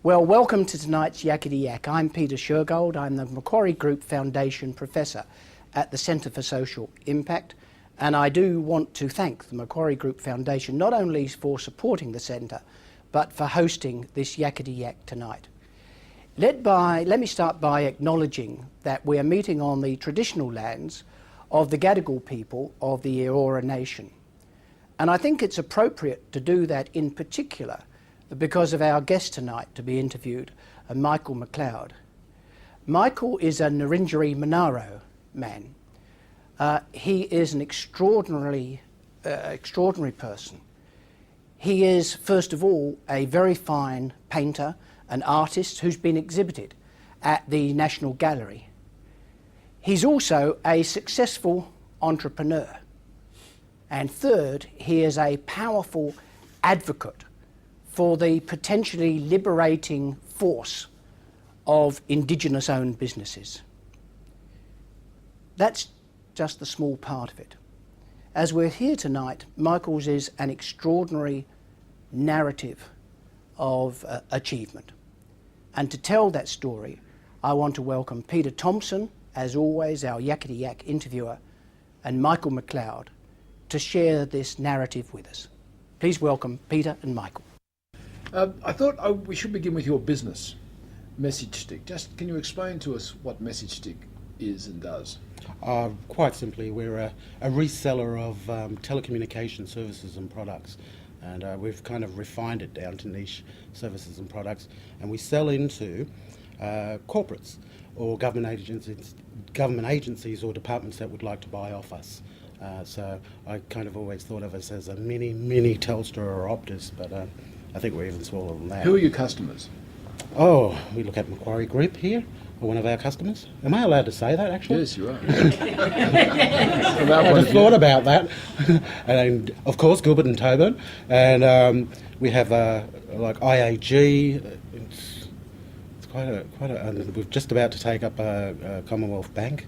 Well, welcome to tonight's Yakety Yak. I'm Peter Shergold. I'm the Macquarie Group Foundation Professor at the Centre for Social Impact, and I do want to thank the Macquarie Group Foundation not only for supporting the Centre, but for hosting this Yakety Yak tonight. Let me start by acknowledging that we are meeting on the traditional lands of the Gadigal people of the Eora Nation. And I think it's appropriate to do that in particular because of our guest tonight to be interviewed, Michael McLeod. Michael is a Ngarrindjeri Monaro man. He is an extraordinary person. He is, first of all, a very fine painter, an artist who's been exhibited at the National Gallery. He's also a successful entrepreneur. And third, he is a powerful advocate for the potentially liberating force of Indigenous-owned businesses. That's just a small part of it. As we're here tonight, Michael's is an extraordinary narrative of achievement. And to tell that story, I want to welcome Peter Thompson, as always, our Yakety Yak interviewer, and Michael McLeod to share this narrative with us. Please welcome Peter and Michael. I thought we should begin with your business, Message Stick. Just can you explain to us what Message Stick is and does? Quite simply, we're a reseller of telecommunication services and products, and we've kind of refined it down to niche services and products, and we sell into corporates or government agencies or departments that would like to buy off us. So I kind of always thought of us as a mini Telstra or Optus, but I think we're even smaller than that. Who are your customers? Oh, we look at Macquarie Group here, or one of our customers. Am I allowed to say that, actually? Yes, you are. I just thought about that. And, of course, Gilbert and Tobin. And we have, like, IAG. It's quite a... And we're just about to take up Commonwealth Bank.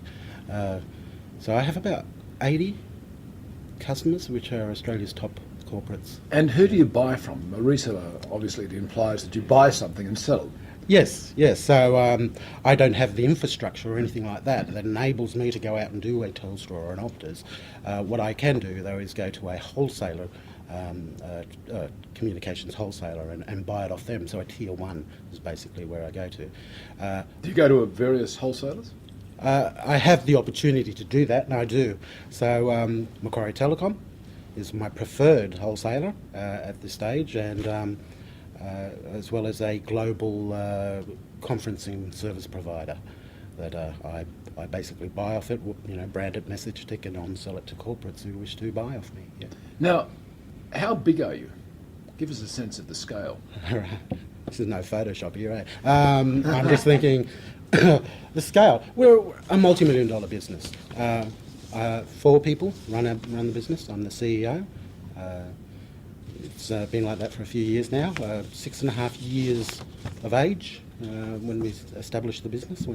So I have about 80 customers, which are Australia's top corporates. And who do you buy from? A reseller, obviously, it implies that you buy something and sell it. Yes. So I don't have the infrastructure or anything like that enables me to go out and do a Telstra or an Optus. What I can do, though, is go to a wholesaler, communications wholesaler, and buy it off them. So a tier one is basically where I go to. Do you go to various wholesalers? I have the opportunity to do that, and I do. So Macquarie Telecom is my preferred wholesaler at this stage, and as well as a global conferencing service provider that I basically buy off it, brand it Message Stick, and on-sell it to corporates who wish to buy off me. Yeah. Now, how big are you? Give us a sense of the scale. This is no Photoshop here, eh? I'm just thinking, the scale. We're a multi-million-dollar business. 4 people run the business. I'm the CEO. It's been like that for a few years now. 6.5 years of age when I established the business,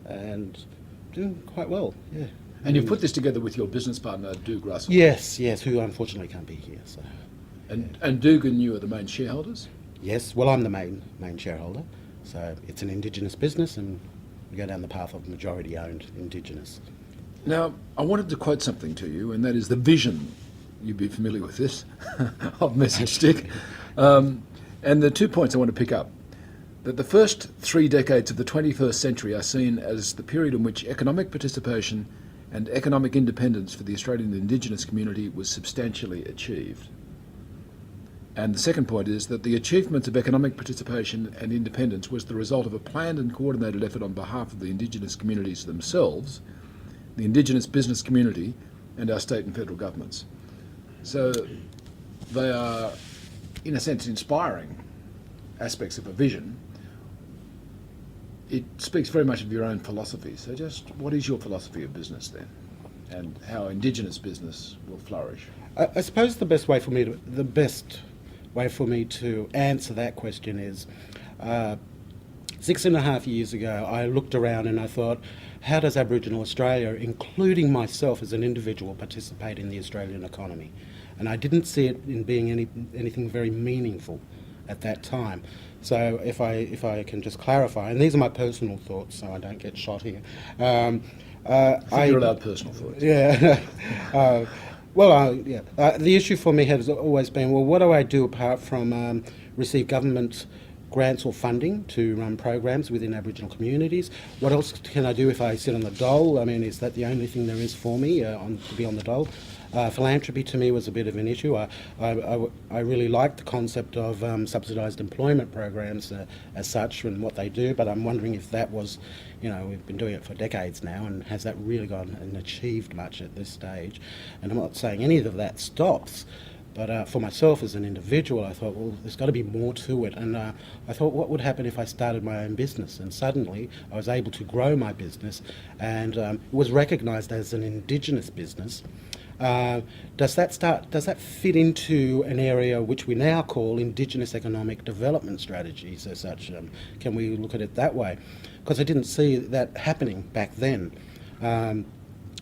and doing quite well, yeah. And you've put this together with your business partner, Doug Russell? Yes, who unfortunately can't be here. So. And Doug and you are the main shareholders? Yes, well, I'm the main shareholder. So it's an Indigenous business, and we go down the path of majority-owned Indigenous. Now, I wanted to quote something to you, and that is the vision, you'd be familiar with this, of Message Stick. And the 2 points I want to pick up, that the first 3 decades of the 21st century are seen as the period in which economic participation and economic independence for the Australian Indigenous community was substantially achieved. And the second point is that the achievement of economic participation and independence was the result of a planned and coordinated effort on behalf of the Indigenous communities themselves, the Indigenous business community, and our state and federal governments. So they are, in a sense, inspiring aspects of a vision. It speaks very much of your own philosophy. So just what is your philosophy of business then, and how Indigenous business will flourish? I suppose the best way for me to answer that question is 6.5 years ago I looked around and I thought, how does Aboriginal Australia, including myself as an individual, participate in the Australian economy? And I didn't see it in being anything very meaningful. at that time. So if I can just clarify, and these are my personal thoughts, so I don't get shot here. I think you're allowed personal thoughts. Yeah. The issue for me has always been, well, what do I do apart from receive government grants or funding to run programs within Aboriginal communities? What else can I do if I sit on the dole? I mean, is that the only thing there is for me to be on the dole? Philanthropy to me was a bit of an issue. I really like the concept of subsidised employment programs as such and what they do, but I'm wondering if that was, we've been doing it for decades now, and has that really gone and achieved much at this stage? And I'm not saying any of that stops, but for myself as an individual, I thought, well, there's got to be more to it. And I thought, what would happen if I started my own business? And suddenly I was able to grow my business, and it was recognised as an Indigenous business. Does that fit into an area which we now call Indigenous economic development strategies as such? Can we look at it that way? Because I didn't see that happening back then.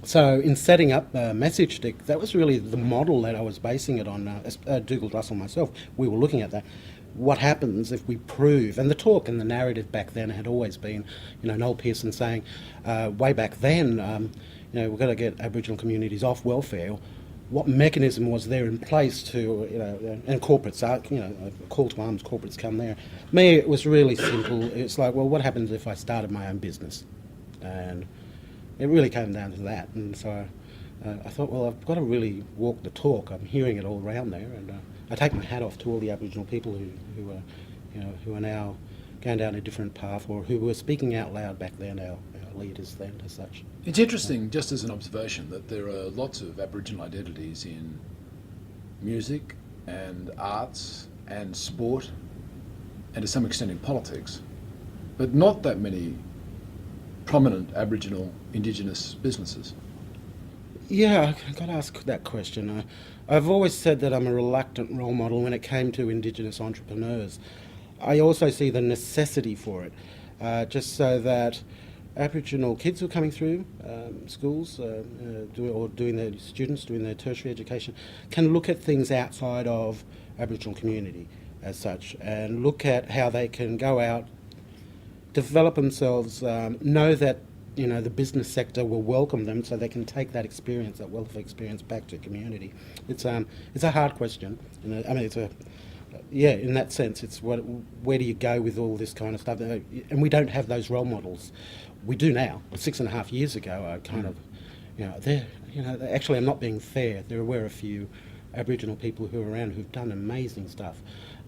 So in setting up Message Stick, that was really the model that I was basing it on. Dougal Russell and myself, we were looking at that. What happens if we prove, and the talk and the narrative back then had always been, Noel Pearson saying way back then, we've got to get Aboriginal communities off welfare. What mechanism was there in place to, and corporates are, call to arms, corporates come there. Me, it was really simple. It's like, well, what happens if I started my own business? And it really came down to that. And so I thought, well, I've got to really walk the talk. I'm hearing it all around there, and I take my hat off to all the Aboriginal people who are now going down a different path, or who were speaking out loud back then, our leaders then as such. It's interesting, just as an observation, that there are lots of Aboriginal identities in music and arts and sport, and to some extent in politics, but not that many prominent Aboriginal Indigenous businesses. Yeah, I got to ask that question. I've always said that I'm a reluctant role model when it came to Indigenous entrepreneurs. I also see the necessity for it, just so that Aboriginal kids who are coming through schools doing their tertiary education can look at things outside of Aboriginal community as such, and look at how they can go out, develop themselves, know that the business sector will welcome them, so they can take that experience, that wealth of experience, back to community. It's a hard question. In that sense, it's where do you go with all this kind of stuff? And we don't have those role models. We do now. 6.5 years ago, I kind of, actually, I'm not being fair. There were a few Aboriginal people who are around who've done amazing stuff,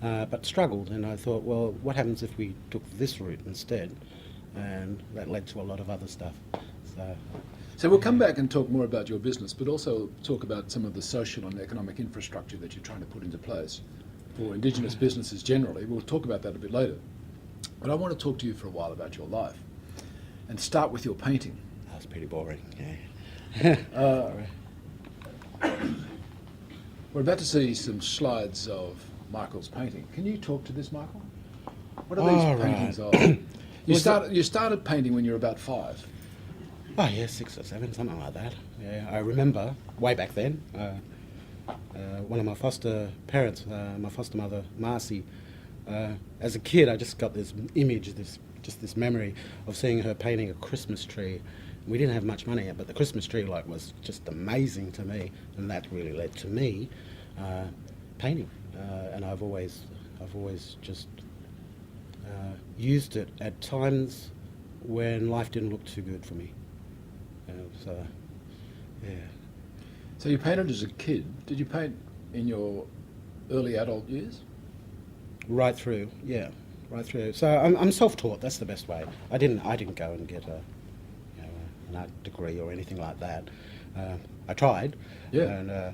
but struggled. And I thought, well, what happens if we took this route instead? And that led to a lot of other stuff. So we'll come back and talk more about your business, but also talk about some of the social and economic infrastructure that you're trying to put into place for Indigenous businesses generally. We'll talk about that a bit later. But I want to talk to you for a while about your life, and start with your painting. That was pretty boring, yeah. We're about to see some slides of Michael's painting. Can you talk to this, Michael? What are these paintings of? You started painting when you were about 5. Oh yeah, 6 or 7, something like that. Yeah, I remember way back then. One of my foster parents, my foster mother, Marcy. As a kid, I just got this image, this memory of seeing her painting a Christmas tree. We didn't have much money, but the Christmas tree was just amazing to me, and that really led to me painting. And I've always just used it at times when life didn't look too good for me. So you painted as a kid. Did you paint in your early adult years? Right through, yeah, right through. So I'm self-taught. That's the best way. I didn't go and get an art degree or anything like that. I tried. Yeah.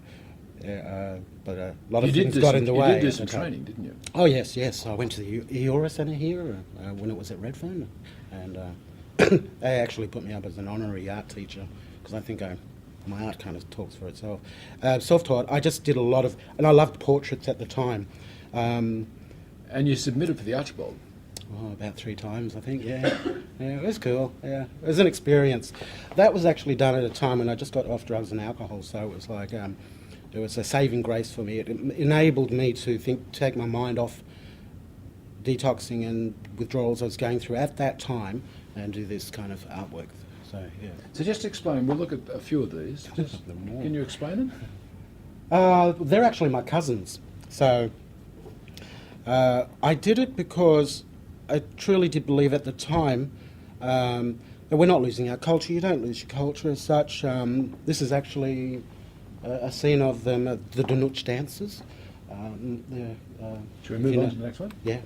But a lot of things got in the way. You did do some training, didn't you? Oh yes. I went to the Eora Centre here when it was at Redfern, and they actually put me up as an honorary art teacher, because I think my art kind of talks for itself. Self-taught. I just did a lot of, and I loved portraits at the time. And you submitted for the Archibald. Oh, about 3 times, I think, yeah. Yeah, it was cool, yeah. It was an experience. That was actually done at a time when I just got off drugs and alcohol, so it was like, it was a saving grace for me. It enabled me to take my mind off detoxing and withdrawals I was going through at that time and do this kind of artwork. So, yeah. So just explain, we'll look at a few of these. Just, There are more. can you explain them? They're actually my cousins. So I did it because I truly did believe at the time that we're not losing our culture. You don't lose your culture as such. This is actually a scene of them, the Danuch dancers. Should we move on to the next one? Yeah.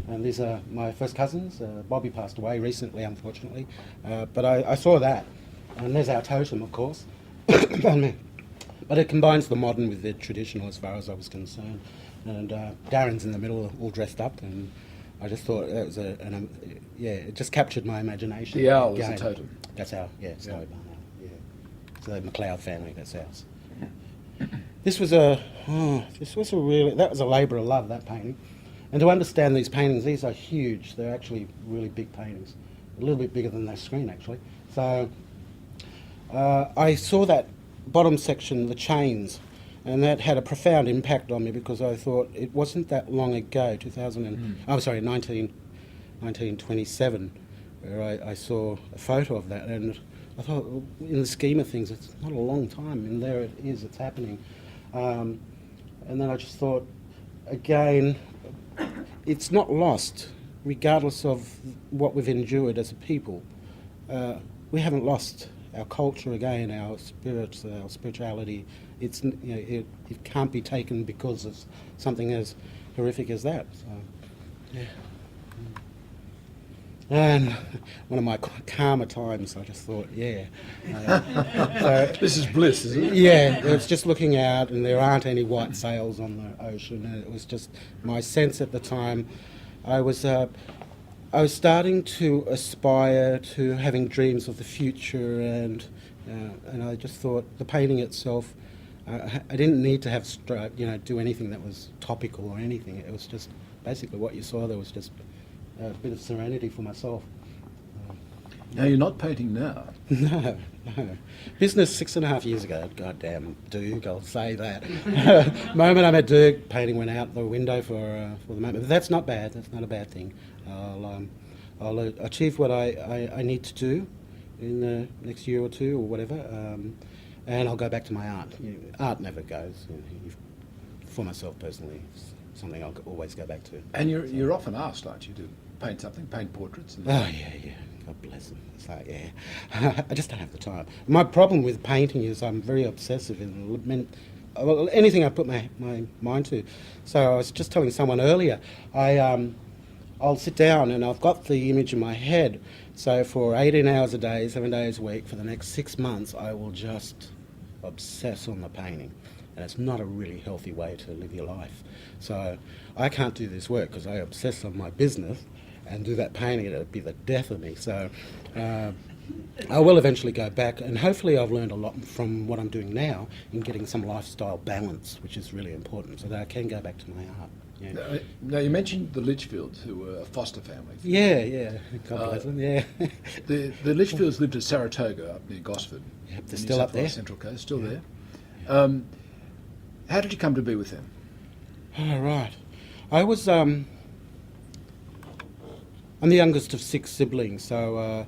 And these are my first cousins. Bobby passed away recently, unfortunately. But I saw that. And there's our totem, of course. But it combines the modern with the traditional as far as I was concerned. And Darren's in the middle, all dressed up. And I just thought it was it just captured my imagination. The owl is Again, the totem. That's our, snowy barn owl, yeah. So the McLeod family, that's ours. This was a labour of love, that painting. And to understand these paintings, these are huge. They're actually really big paintings. A little bit bigger than that screen, actually. So I saw that bottom section, the chains, and that had a profound impact on me because I thought it wasn't that long ago, 1927, where I saw a photo of that, and I thought, well, in the scheme of things, it's not a long time, and there it is, it's happening. And then I just thought, again, it's not lost, regardless of what we've endured as a people. We haven't lost our culture again, our spirits, our spirituality. It can't be taken because of something as horrific as that. So, yeah. And one of my calmer times, I just thought, yeah. This is bliss, isn't it? Yeah, it was just looking out, and there aren't any white sails on the ocean. And it was just my sense at the time. I was starting to aspire to having dreams of the future, and I just thought the painting itself. I didn't need to have do anything that was topical or anything. It was just basically what you saw. There was just a bit of serenity for myself. Now, you're not painting now. No. Business 6.5 years ago, goddamn Duke, I'll say that. Moment I met Duke, painting went out the window for the moment. But that's not bad, that's not a bad thing. I'll achieve what I need to do in the next year or two or whatever, and I'll go back to my art. Art never goes. For myself personally, it's something I'll always go back to. And you're often asked, aren't you, to paint something, paint portraits? Oh, yeah. God bless them. It's like, yeah. I just don't have the time. My problem with painting is I'm very obsessive in anything I put my mind to. So I was just telling someone earlier, I'll sit down and I've got the image in my head. So for 18 hours a day, 7 days a week, for the next 6 months, I will just obsess on the painting. And it's not a really healthy way to live your life. So I can't do this work because I obsess on my business and do that painting. It'd be the death of me. So I will eventually go back, and hopefully I've learned a lot from what I'm doing now in getting some lifestyle balance, which is really important, so that I can go back to my art. Yeah. Now, you mentioned the Litchfields, who were a foster family. Yeah. God bless them, yeah. The Litchfields lived at Saratoga up near Gosford. Yep, they're still up there. Central Coast, still there. How did you come to be with them? Oh, right. I was... I'm the youngest of 6 siblings, so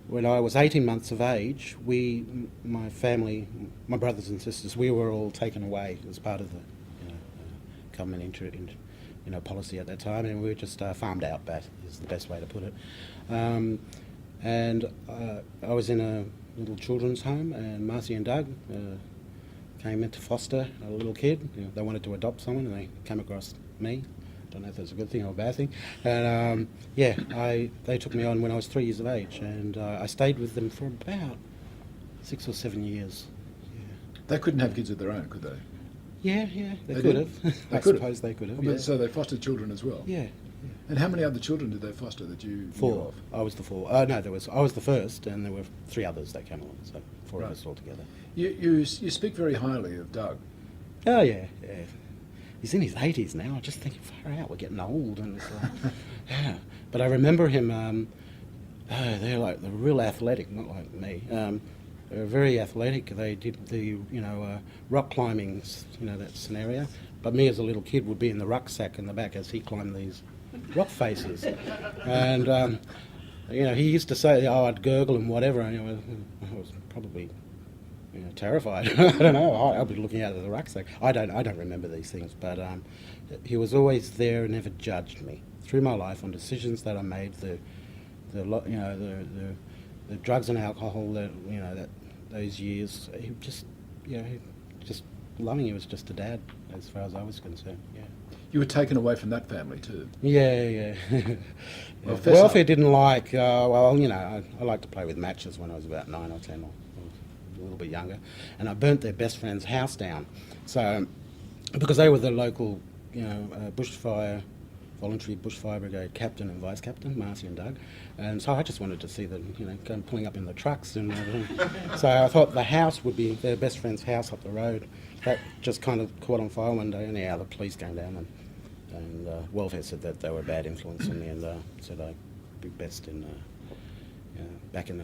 when I was 18 months of age, my family, my brothers and sisters, we were all taken away as part of the government policy at that time, and we were just farmed out. That is the best way to put it. And I was in a little children's home, and Marcy and Doug came in to foster a little kid. They wanted to adopt someone, and they came across me. Don't know if that's a good thing or a bad thing. And they took me on when I was 3 years of age, and I stayed with them for about 6 or 7 years. Yeah. They couldn't have kids of their own, could they? Yeah, they could have. I suppose they could have. Yeah. So they fostered children as well. Yeah. And how many other children did they foster that you 4. knew of? I was the 4. I was the first, and there were 3 others that came along, so 4 of us altogether. You speak very highly of Doug. Oh yeah. He's in his 80s now. I just think, far out, we're getting old, and it's like, yeah. But I remember him. They're real athletic, not like me. They were very athletic. They did the rock climbing, that scenario. But me as a little kid would be in the rucksack in the back as he climbed these rock faces, and he used to say, "Oh, I'd gurgle and whatever." And I was probably terrified. I don't know. I'll be looking out of the rucksack. I don't remember these things, but he was always there and never judged me through my life on decisions that I made. The drugs and alcohol that those years. He just loving. He was just a dad as far as I was concerned. Yeah. You were taken away from that family too. Yeah. Well, welfare didn't like. I liked to play with matches when I was about 9 or 10 or a little bit younger, and I burnt their best friend's house down. So, because they were the local, bushfire, voluntary bushfire brigade captain and vice captain, Marcy and Doug, and so I just wanted to see them, go pulling up in the trucks and everything. So I thought the house would be their best friend's house up the road. That just kind of caught on fire one day, and the police came down and welfare said that they were a bad influence on me, and said I'd be best in back in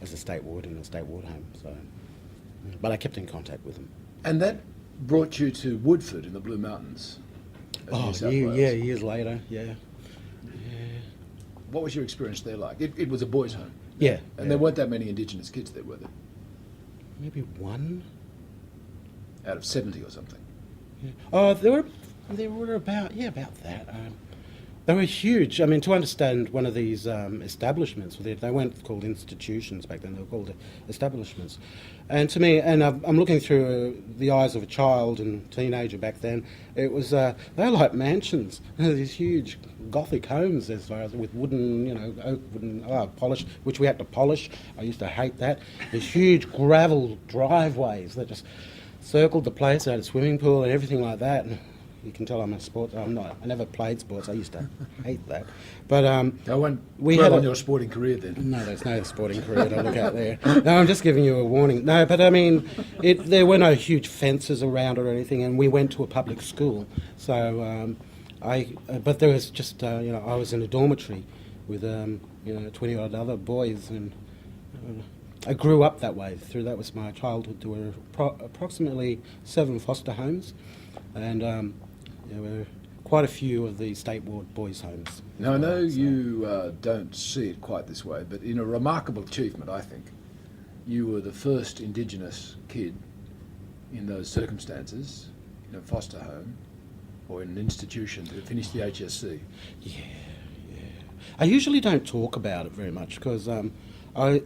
as a state ward in a state ward home. So, but I kept in contact with them. And that brought you to Woodford in the Blue Mountains. Years later, yeah. What was your experience there like? It was a boys' home. Yeah. And there weren't that many Indigenous kids there, were there? Maybe one. Out of 70 or something. Yeah. Oh, there were about that. They were huge. I mean, to understand one of these establishments, they weren't called institutions back then, they were called establishments. And to me, and I'm looking through the eyes of a child and teenager back then, it was, they were like mansions, these huge Gothic homes as far as with wooden, oak wooden, polish, which we had to polish. I used to hate that. These huge gravel driveways that just circled the place. I had a swimming pool and everything like that. And you can tell I'm a sport. I'm not. I never played sports. I used to hate that. But I won't dwell on your sporting career then. No, there's no sporting career to look out there. No, I'm just giving you a warning. No, but I mean, there were no huge fences around or anything, and we went to a public school. So but there was just I was in a dormitory with 20 odd other boys, and I grew up that way. That was my childhood. There were approximately 7 foster homes, and there were quite a few of the state ward boys' homes. Now, I know you don't see it quite this way, but in a remarkable achievement, I think, you were the first Indigenous kid in those circumstances, in a foster home or in an institution to finish the HSC. Yeah. I usually don't talk about it very much because I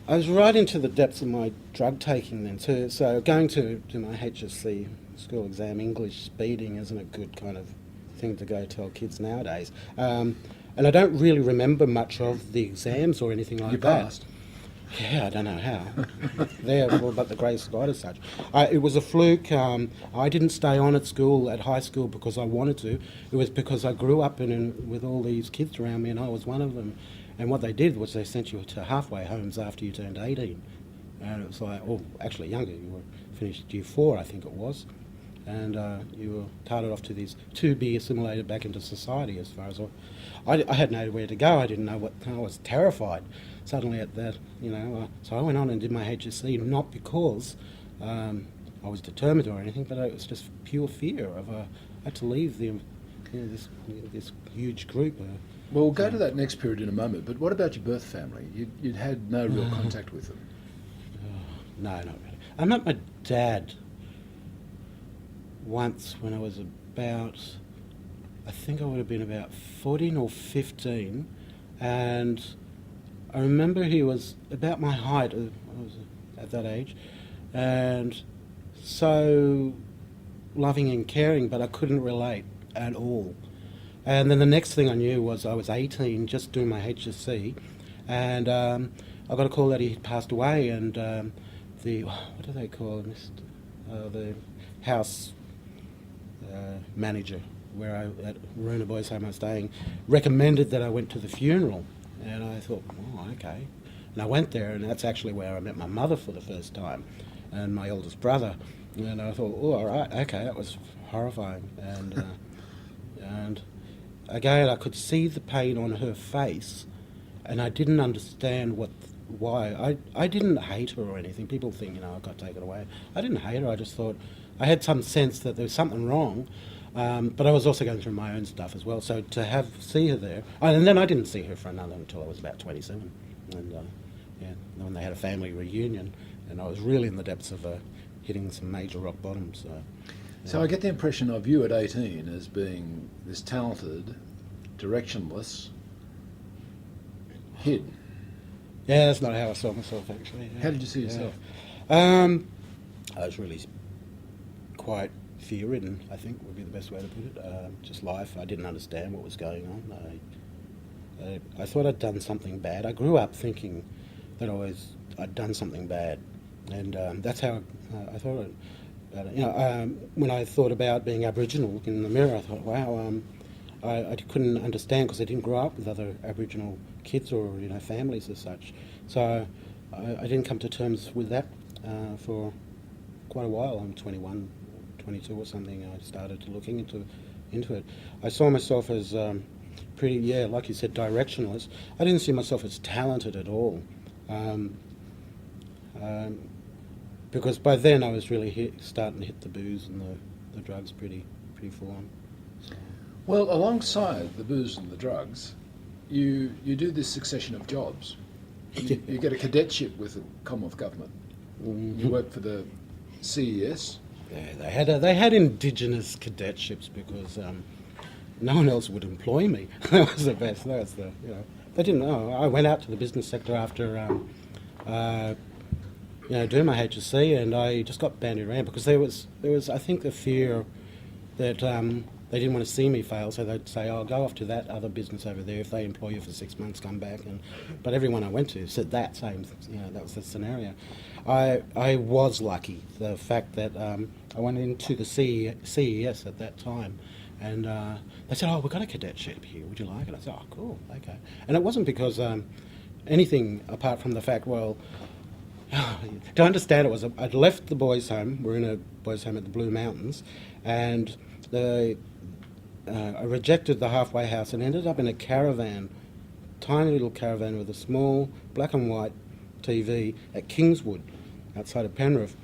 was right into the depths of my drug taking then too. So going to do my HSC school exam, English speeding isn't a good kind of thing to go tell kids nowadays. And I don't really remember much of the exams or anything like that. You passed? Yeah, I don't know how. But the grace of God as such. It was a fluke. I didn't stay on at high school because I wanted to. It was because I grew up with all these kids around me, and I was one of them. And what they did was they sent you to halfway homes after you turned 18. And it was like, actually younger, you were finished year 4, I think it was. And you were carted off to be assimilated back into society as far as I had nowhere to go. I didn't know what, I was terrified suddenly at that, so I went on and did my HSC, not because I was determined or anything, but it was just pure fear of, I had to leave this huge group. Well, we'll go to that next period in a moment, but what about your birth family? You'd had no real contact with them. No, not really. I met my dad once when I was about, I think I would have been about 14 or 15, and I remember he was about my height, I was at that age, and so loving and caring, but I couldn't relate at all. And then the next thing I knew was I was 18, just doing my HSC, and I got a call that he had passed away, and what do they call him? The house manager at Roona Boys Home I was staying recommended that I went to the funeral, and I thought, okay. And I went there, and that's actually where I met my mother for the first time, and my oldest brother, and I thought, all right, okay, that was horrifying, and again, I could see the pain on her face, and I didn't understand what why. I didn't hate her or anything. People think, I got taken away. I didn't hate her. I just thought I had some sense that there was something wrong. But I was also going through my own stuff as well. So to see her there, and then I didn't see her for another until I was about 27, and when they had a family reunion, and I was really in the depths of hitting some major rock bottoms. So I get the impression of you at 18 as being this talented, directionless kid. Yeah, that's not how I saw myself actually. Yeah. How did you see yourself? I was really quite fear-ridden, I think would be the best way to put it. Just life. I didn't understand what was going on. I thought I'd done something bad. I grew up thinking that I'd done something bad, and that's how I thought it. When I thought about being Aboriginal, looking in the mirror, I thought, wow, I couldn't understand because I didn't grow up with other Aboriginal kids or families as such. So I didn't come to terms with that for quite a while. I'm 21, 22 or something. I started looking into it. I saw myself as pretty, like you said, directionless. I didn't see myself as talented at all. Because by then I was really starting to hit the booze and the drugs pretty full on. So. Well, alongside the booze and the drugs, you do this succession of jobs. You get a cadetship with the Commonwealth Government. Mm-hmm. You work for the CES. Yeah, they had Indigenous cadetships because no one else would employ me. That was the best. That was they didn't know. I went out to the business sector after. Doing my HSC, and I just got bandied around because there was I think the fear that they didn't want to see me fail, so they'd say, "Oh, go off to that other business over there. If they employ you for 6 months, come back." But everyone I went to said that same, that was the scenario. I was lucky, the fact that I went into the CES at that time, and they said, "Oh, we've got a cadetship here. Would you like it?" I said, "Oh, cool, okay." And it wasn't because anything apart from the fact, well. To understand it was, I'd left the boys' home. We're in a boys' home at the Blue Mountains, and I rejected the halfway house and ended up in a caravan, tiny little caravan with a small black and white TV at Kingswood, outside of Penrith.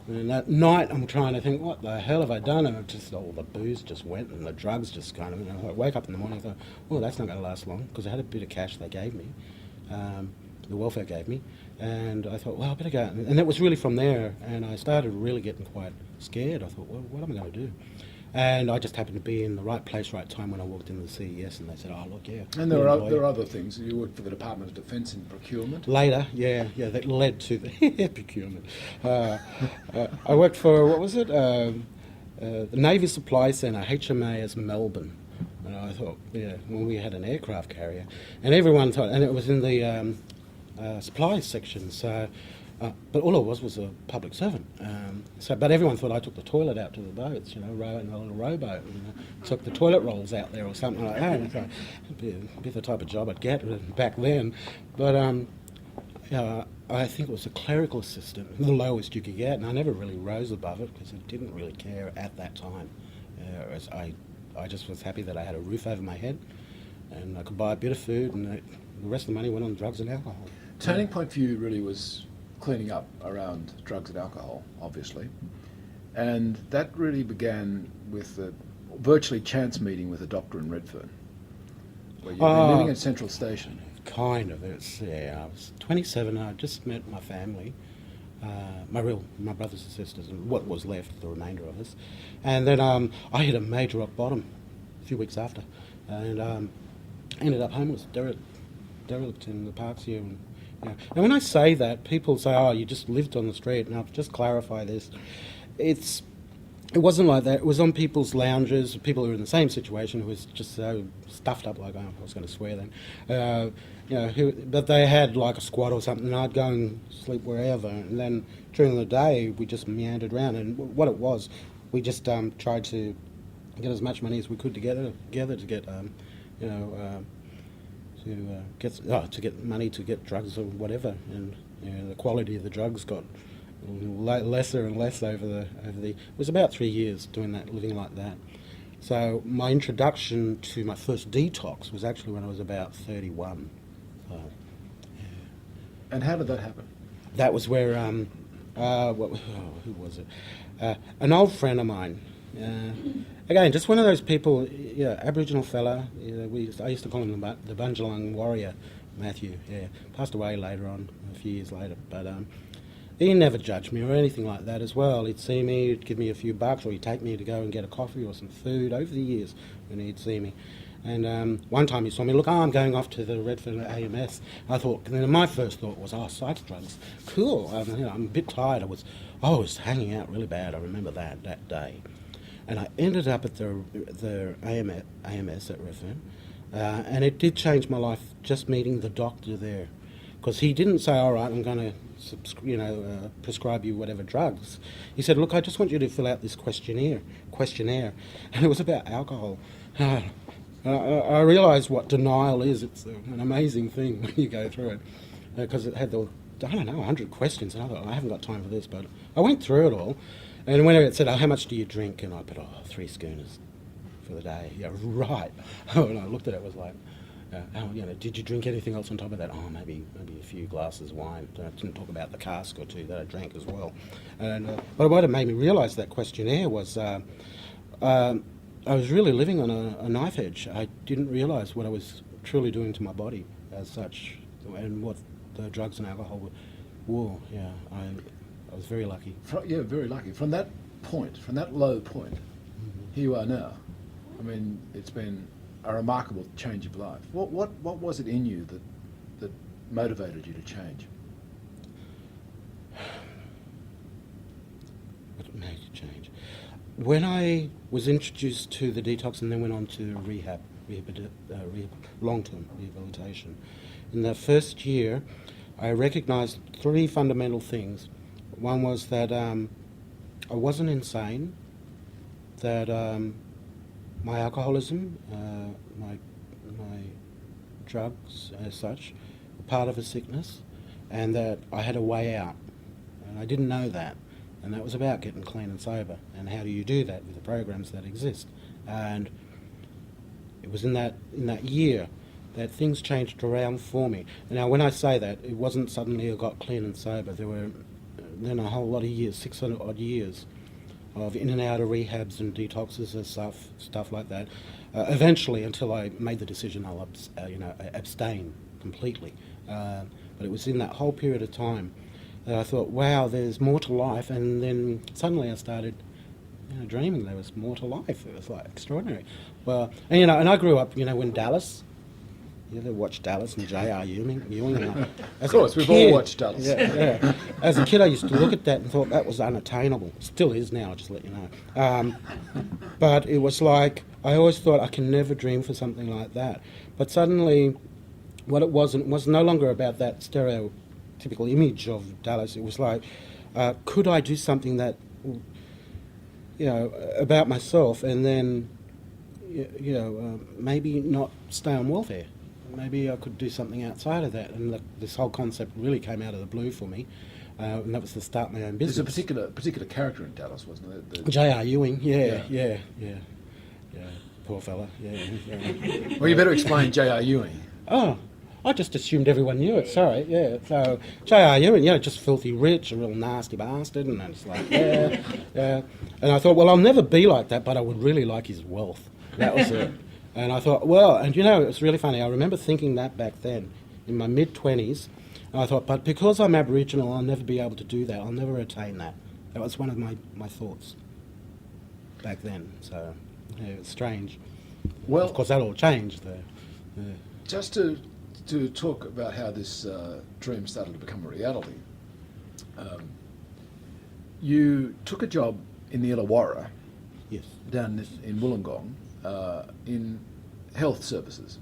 And that night, I'm trying to think, what the hell have I done? And all the booze just went, and the drugs just kind of. I wake up in the morning and thought, well, that's not going to last long, because I had a bit of cash they gave me, the welfare gave me. And I thought, well, I better go. And that was really from there. And I started really getting quite scared. I thought, well, what am I going to do? And I just happened to be in the right place, right time when I walked into the CES, and they said, oh, look, yeah. And there are other things. You worked for the Department of Defence in procurement? Later, that led to the procurement. I worked for, what was it? The Navy Supply Centre, HMAS Melbourne. And I thought, when we had an aircraft carrier. And everyone thought, and it was in the supplies section, so but all I was a public servant. But everyone thought I took the toilet out to the boats, in a little rowboat, and took the toilet rolls out there or something like that. And so it'd be the type of job I'd get back then. But I think it was a clerical assistant, the lowest you could get, and I never really rose above it because I didn't really care at that time. I just was happy that I had a roof over my head, and I could buy a bit of food, and the rest of the money went on drugs and alcohol. Turning point for you really was cleaning up around drugs and alcohol, obviously. And that really began with a virtually chance meeting with a doctor in Redfern, where you've been living at Central Station. Kind of. I was 27, I just met my family, my brothers and sisters, and what was left, the remainder of us. And then I hit a major rock bottom a few weeks after, and ended up homeless, derelict in the parks here. And when I say that, people say, oh, you just lived on the street. And I'll just clarify this. It wasn't like that. It was on people's lounges, people who were in the same situation, who was just so stuffed up, like, I was going to swear then, but they had like a squat or something, and I'd go and sleep wherever. And then during the day, we just meandered around. And what it was, we just tried to get as much money as we could together to get, to get money to get drugs or whatever, and the quality of the drugs got lesser and less over the. It was about 3 years doing that, living like that. So my introduction to my first detox was actually when I was about 31. And how did that happen? That was where, who was it? An old friend of mine. Again, just one of those people, Aboriginal fella. I used to call him the Bunjalung warrior, Matthew. Yeah, passed away later on, a few years later. But he never judged me or anything like that as well. He'd see me, he'd give me a few bucks, or he'd take me to go and get a coffee or some food over the years when he'd see me. And one time he saw me, look, I'm going off to the Redfern AMS. I thought, and then my first thought was, psych drugs, cool. I'm a bit tired. I was hanging out really bad. I remember that day. And I ended up at the AMS at Redfern, and it did change my life just meeting the doctor there, because he didn't say, all right, I'm going to prescribe you whatever drugs. He said, look, I just want you to fill out this questionnaire, and it was about alcohol. I realised what denial is. It's an amazing thing when you go through it, because it had 100 questions, and I thought, I haven't got time for this, but I went through it all, and whenever it said, how much do you drink? And I put, 3 schooners for the day. Yeah, right. And I looked at it, it was like, did you drink anything else on top of that? Maybe a few glasses of wine. I didn't talk about the cask or two that I drank as well. And but what made me realise that questionnaire was I was really living on a knife edge. I didn't realise what I was truly doing to my body as such, and what the drugs and alcohol were. Yeah, I was very lucky. Very lucky. From that point, from that low point, here you are now. I mean, it's been a remarkable change of life. What was it in you that motivated you to change? What made you change? When I was introduced to the detox and then went on to long-term rehabilitation, in the first year I recognised 3 fundamental things. One was that I wasn't insane, that my alcoholism, my drugs as such, were part of a sickness, and that I had a way out. And I didn't know that. And that was about getting clean and sober. And how do you do that with the programs that exist? And it was in that year that things changed around for me. Now, when I say that, it wasn't suddenly I got clean and sober. There were then a whole lot of years, 600 odd years, of in and out of rehabs and detoxes and stuff like that. Eventually, until I made the decision, I'll abstain completely. But it was in that whole period of time that I thought, wow, there's more to life. And then suddenly I started dreaming there was more to life. It was like extraordinary. Well, and I grew up, when Dallas. You ever watched Dallas and J.R. Ewing? Of course, we've all watched Dallas. Yeah. As a kid, I used to look at that and thought that was unattainable. Still is now, just to let you know. But it was like, I always thought I can never dream for something like that. But suddenly, what it was no longer about that stereotypical image of Dallas. It was like, could I do something that, about myself, and then, maybe not stay on welfare. Maybe I could do something outside of that, and this whole concept really came out of the blue for me, and that was to start my own business. There's a particular character in Dallas, wasn't there? J.R. Ewing, yeah, poor fella, yeah. Well, you better explain J.R. Ewing. Oh, I just assumed everyone knew it, sorry, yeah. So, J.R. Ewing, just filthy rich, a real nasty bastard, and it's like, yeah. And I thought, well, I'll never be like that, but I would really like his wealth. That was it. And I thought, well, and it was really funny. I remember thinking that back then, in my mid-20s. And I thought, but because I'm Aboriginal, I'll never be able to do that. I'll never attain that. That was one of my thoughts back then. So, it was strange. Well, of course, that all changed, though. Yeah. Just to talk about how this dream started to become a reality, you took a job in the Illawarra, yes, down in Wollongong, in health services,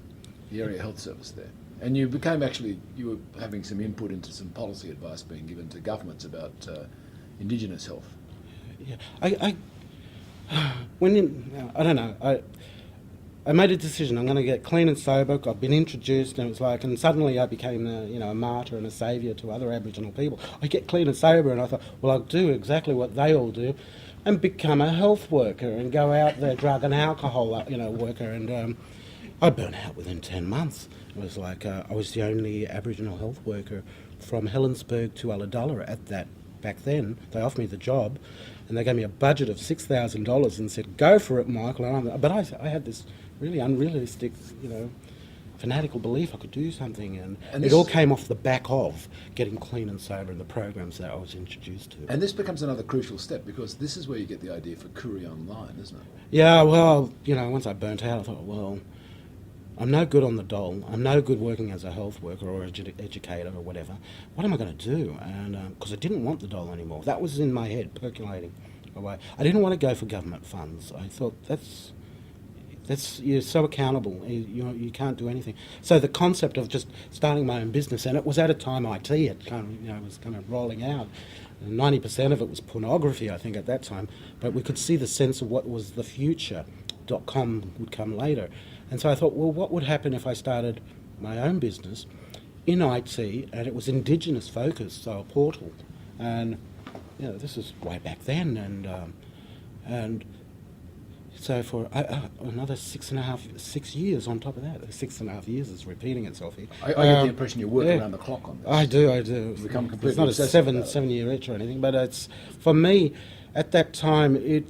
the area health service there. And you were having some input into some policy advice being given to governments about Indigenous health. Yeah, I don't know, I made a decision, I'm going to get clean and sober. I've been introduced, and it was like, and suddenly I became a martyr and a saviour to other Aboriginal people. I get clean and sober, and I thought, well, I'll do exactly what they all do, and become a health worker and go out there, drug and alcohol, worker. And I burnt out within 10 months. It was like I was the only Aboriginal health worker from Helensburgh to Ulladulla at that. Back then, they offered me the job, and they gave me a budget of $6,000 and said, "Go for it, Michael." But I had this really unrealistic, fanatical belief I could do something, and it all came off the back of getting clean and sober and the programs that I was introduced to. And this becomes another crucial step, because this is where you get the idea for Koori Online, isn't it? Yeah, well, once I burnt out, I thought, well, I'm no good on the dole. I'm no good working as a health worker or educator or whatever. What am I going to do? And because I didn't want the dole anymore. That was in my head, percolating away. I didn't want to go for government funds. I thought that's you're so accountable. You can't do anything. So the concept of just starting my own business, and it was at a time IT it kind of was kind of rolling out. 90% of it was pornography, I think, at that time. But we could see the sense of what was the future. .com would come later. And so I thought, well, what would happen if I started my own business in IT, and it was Indigenous focused, so a portal. And, this is way back then. And so for another 6 years on top of that, 6.5 years is repeating itself here. I get the impression you work around the clock on this. I do. You become completely it's not a seven-year itch or anything, but it's, for me, at that time, it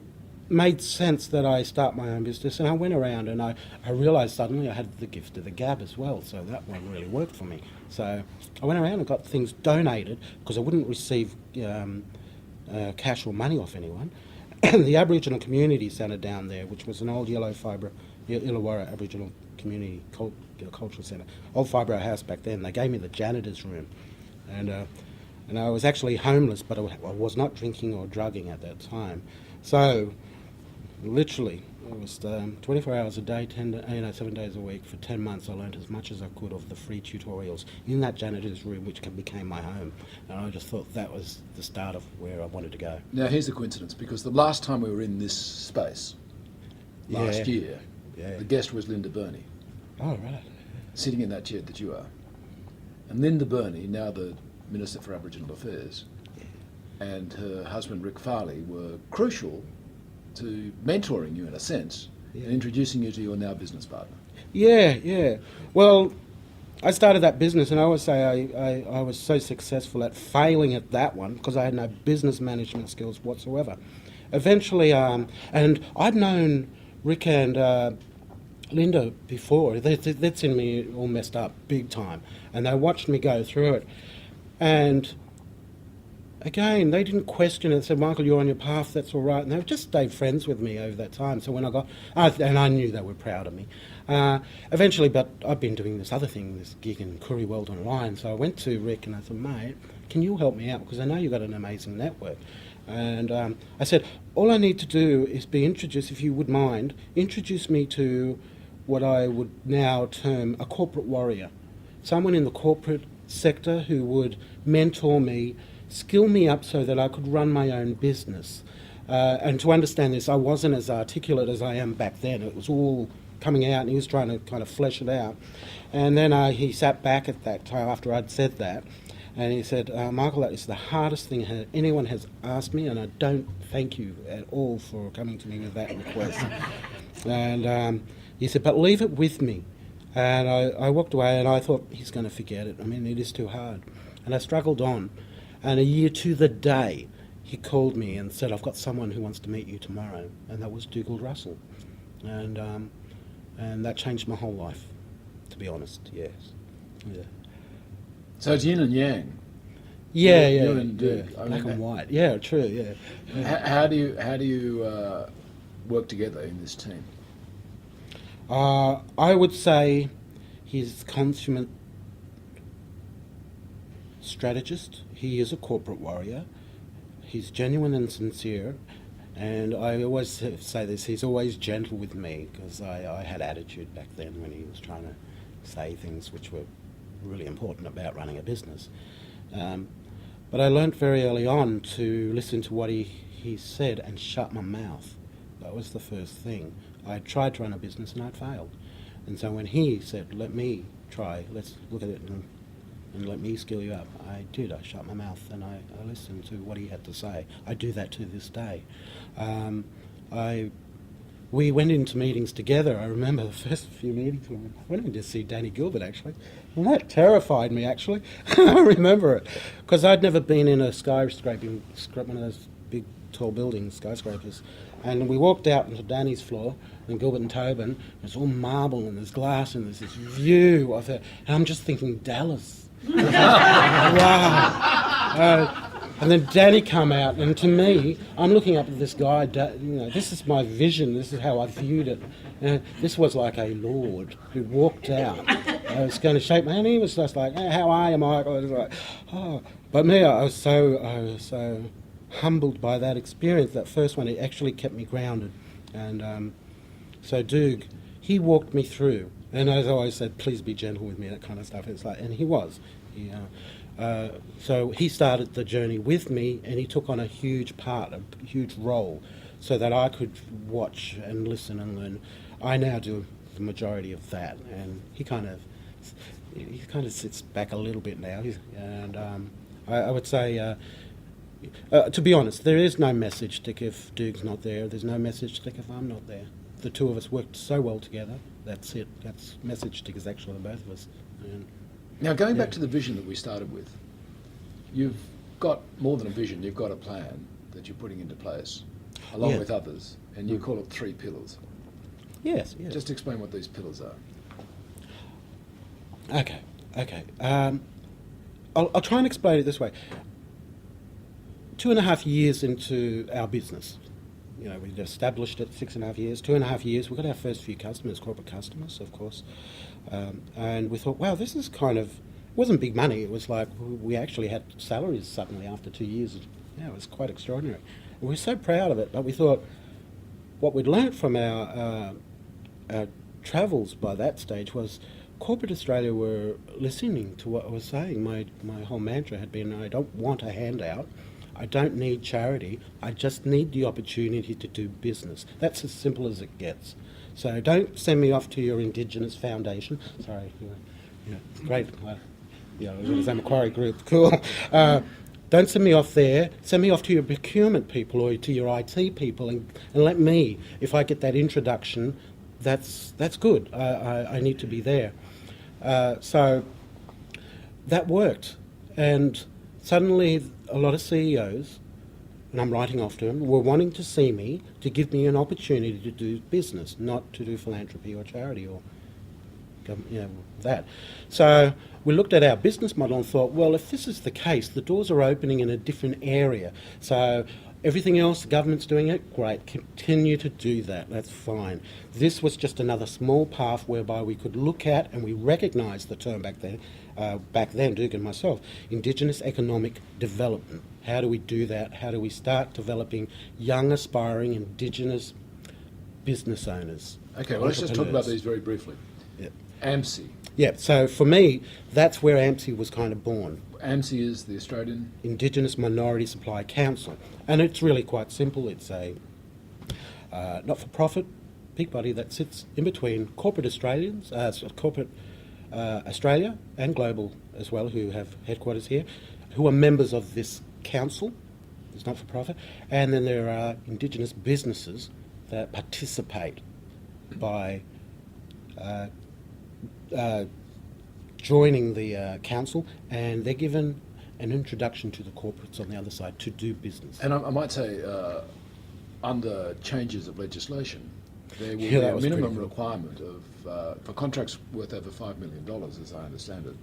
made sense that I start my own business, and I went around and I realised suddenly I had the gift of the gab as well, so that one really worked for me. So I went around and got things donated, because I wouldn't receive cash or money off anyone. The Aboriginal Community Centre down there, which was an old yellow fibre, Illawarra Aboriginal Community Cultural Centre, old fibro house back then, they gave me the janitor's room. And I was actually homeless, but I was not drinking or drugging at that time. So literally, it was 24 hours a day, 7 days a week for 10 months. I learned as much as I could of the free tutorials in that janitor's room, which became my home. And I just thought that was the start of where I wanted to go. Now, here's the coincidence, because the last time we were in this space, last year, the guest was Linda Burney. Oh, right. Sitting in that chair that you are. And Linda Burney, now the Minister for Aboriginal Affairs, and her husband Rick Farley were crucial to mentoring you, in a sense, and introducing you to your now business partner. Yeah. Well, I started that business, and I always say I was so successful at failing at that one because I had no business management skills whatsoever. Eventually, and I'd known Rick and Linda before. They'd seen me all messed up big time, and they watched me go through it. And again, they didn't question it. They said, "Michael, you're on your path, that's all right." And they just stayed friends with me over that time. So when I got, and I knew they were proud of me. Eventually, but I've been doing this other thing, this gig in Koori World Online. So I went to Rick and I said, "Mate, can you help me out? Because I know you've got an amazing network." And I said, "All I need to do is be introduced, if you would mind, introduce me to what I would now term a corporate warrior. Someone in the corporate sector who would mentor me, skill me up so that I could run my own business." And to understand this, I wasn't as articulate as I am back then. It was all coming out, and he was trying to kind of flesh it out. And then he sat back at that time after I'd said that, and he said, "Michael, that is the hardest thing anyone has asked me, and I don't thank you at all for coming to me with that request." And he said, "But leave it with me." And I walked away, and I thought, he's going to forget it. I mean, it is too hard. And I struggled on. And a year to the day, he called me and said, "I've got someone who wants to meet you tomorrow." And that was Dougal Russell. And that changed my whole life, to be honest, yes. Yeah. So it's yin and yang. Yeah, black and white. Yeah, true, yeah. How do you work together in this team? I would say he's consummate strategist. He is a corporate warrior. He's genuine and sincere. And I always say this, he's always gentle with me, because I had attitude back then when he was trying to say things which were really important about running a business. But I learnt very early on to listen to what he said and shut my mouth. That was the first thing. I tried to run a business and I'd failed. And so when he said, "Let me try, let's look at it and let me skill you up," I did. I shut my mouth and I listened to what he had to say. I do that to this day. I we went into meetings together. I remember the first few meetings. I went in to see Danny Gilbert, actually. And that terrified me, actually. I remember it. Because I'd never been in a skyscraping, one of those big, tall buildings, skyscrapers. And we walked out into Danny's floor, and Gilbert and Tobin, it's all marble, and there's glass, and there's this view of it. And I'm just thinking, Dallas. Wow. And then Danny come out, and to me, I'm looking up at this guy, this is my vision, this is how I viewed it. This was like a lord who walked out. I was going to shake my hand, he was just like, hey, how are you, Michael? I was like, oh. But me, I was so humbled by that experience. That first one, it actually kept me grounded. And so Doug, he walked me through. And as I always said, please be gentle with me, that kind of stuff. It's like, and he was. So he started the journey with me, and he took on a huge part, a huge role, so that I could watch and listen and learn. I now do the majority of that, and he kind of sits back a little bit now. I would say, to be honest, there is no message stick if Doug's not there. There's no message stick if I'm not there. The two of us worked so well together. That's it. That's message stick is actually the both of us. And now, going back to the vision that we started with, you've got more than a vision, you've got a plan that you're putting into place, along with others, and you call it 3 pillars. Yes. Just explain what these pillars are. Okay. I'll try and explain it this way. 2.5 years into our business, we'd established it 6.5 years, 2.5 years, we got our first few customers, corporate customers, of course. And we thought, wow, this is it wasn't big money. It was like we actually had salaries suddenly after 2 years. It was quite extraordinary. And we were so proud of it, but we thought what we'd learnt from our travels by that stage was corporate Australia were listening to what I was saying. My whole mantra had been, I don't want a handout. I don't need charity. I just need the opportunity to do business. That's as simple as it gets. So don't send me off to your Indigenous foundation. Sorry, it's great. It was a Macquarie group, cool. Don't send me off there. Send me off to your procurement people or to your IT people, and let me, if I get that introduction, that's good. I need to be there. So that worked, and suddenly a lot of CEOs, and I'm writing off to them, were wanting to see me to give me an opportunity to do business, not to do philanthropy or charity or that. So we looked at our business model and thought, well, if this is the case, the doors are opening in a different area. So everything else, the government's doing it, great, continue to do that, that's fine. This was just another small path whereby we could look at, and we recognised the term back then, Duke and myself, Indigenous economic development. How do we do that? How do we start developing young, aspiring Indigenous business owners? Okay, well, let's just talk about these very briefly. Yep. AMSI. Yeah, so for me, that's where AMSI was kind of born. AMSI is the Australian Indigenous Minority Supply Council. And it's really quite simple. It's a not-for-profit big body that sits in between corporate Australians, Australia and global as well, who have headquarters here, who are members of this council. It's not-for-profit. And then there are Indigenous businesses that participate by joining the council, and they're given an introduction to the corporates on the other side to do business. And I might say, under changes of legislation, there will be that a was minimum critical. requirement of, for contracts worth over $5 million, as I understand it,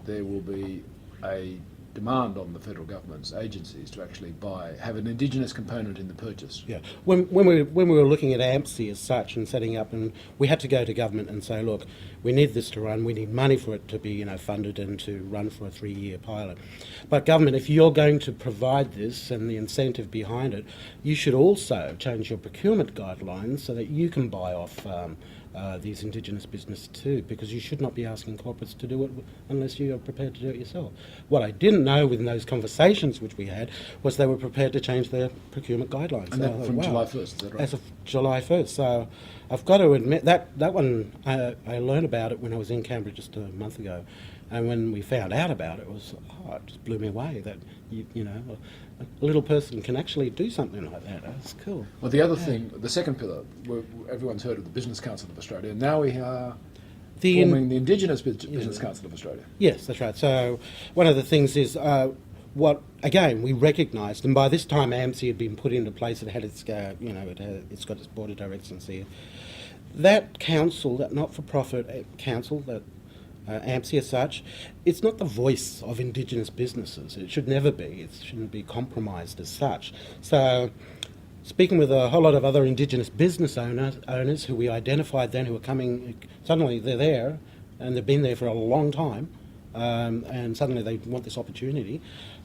there will be a demand on the federal government's agencies to actually have an Indigenous component in the purchase. Yeah, when we were looking at AMPSI as such and setting up, and we had to go to government and say, look, we need this to run, we need money for it to be funded and to run for a 3-year pilot. But government, if you're going to provide this and the incentive behind it, you should also change your procurement guidelines so that you can buy off these Indigenous businesses too, because you should not be asking corporates to do it unless you are prepared to do it yourself. What I didn't know within those conversations which we had was they were prepared to change their procurement guidelines. And that from July 1st, is that right? As of July 1st. So I've got to admit that one, I learned about it when I was in Canberra just a month ago. And when we found out about it, it just blew me away that, a little person can actually do something like that. That's cool. Well, the other thing, the second pillar, everyone's heard of the Business Council of Australia. Now we are forming the Indigenous Business Council of Australia. Yes, that's right. So one of the things is what again we recognised, and by this time AMSI had been put into place. It had its it's got its board of directors here. That council, that not-for-profit council, that AMSI as such, it's not the voice of Indigenous businesses. It should never be. It shouldn't be compromised as such. So, speaking with a whole lot of other Indigenous business owners who we identified then, who are coming, suddenly they're there, and they've been there for a long time, and suddenly they want this opportunity.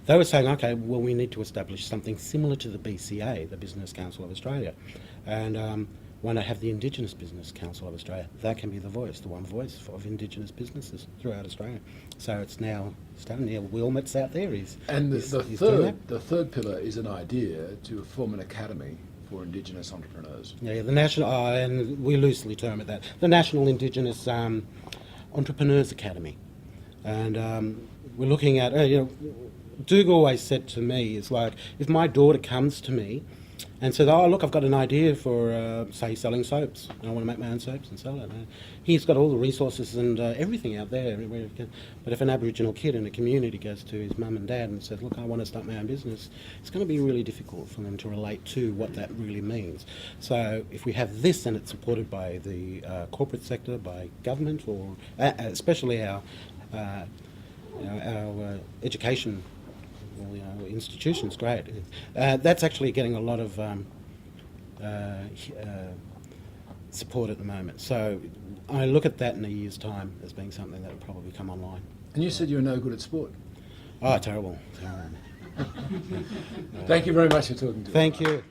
They were saying, okay, well, we need to establish something similar to the BCA, the Business Council of Australia, and why not have the Indigenous Business Council of Australia? That can be the voice, the one voice of Indigenous businesses throughout Australia. So it's now starting. Neil Wilmot's out there. He's the third pillar is an idea to form an academy for Indigenous entrepreneurs. Yeah, the national, and we loosely term it that, the National Indigenous Entrepreneurs Academy, and we're looking at. Doug always said to me, it's like if my daughter comes to me and said, oh, look, I've got an idea for, say, selling soaps. I want to make my own soaps and sell it. He's got all the resources and everything out there. But if an Aboriginal kid in a community goes to his mum and dad and says, look, I want to start my own business, it's going to be really difficult for them to relate to what that really means. So if we have this and it's supported by the corporate sector, by government, or especially our education institutions, great. That's actually getting a lot of support at the moment. So I look at that in a year's time as being something that will probably come online. And you said you're no good at sport. Oh, terrible. Thank you very much for talking to us. Thank you.